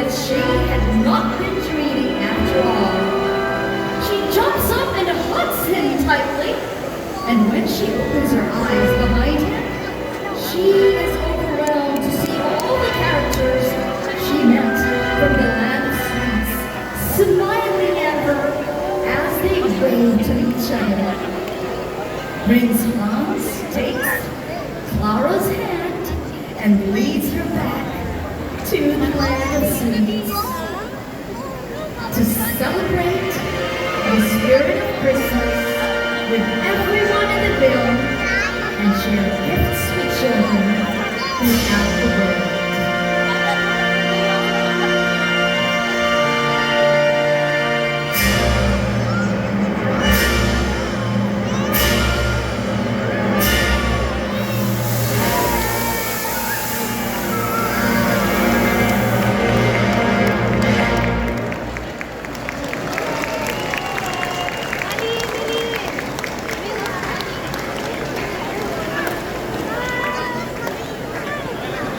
that she had not been dreaming after all. She jumps up and hugs him tightly, and when she opens her eyes behind him, she is overwhelmed to see all the characters she met from the land of sweets smiling at her as they wave to each other. Prince Hans takes Clara's hand and leads her back to the land of sweets to celebrate the spirit of Christmas with everyone in the film and share gifts with children throughout the world.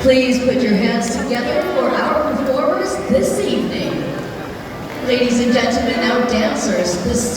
Please put your hands together for our performers this evening. Ladies and gentlemen, our dancers, this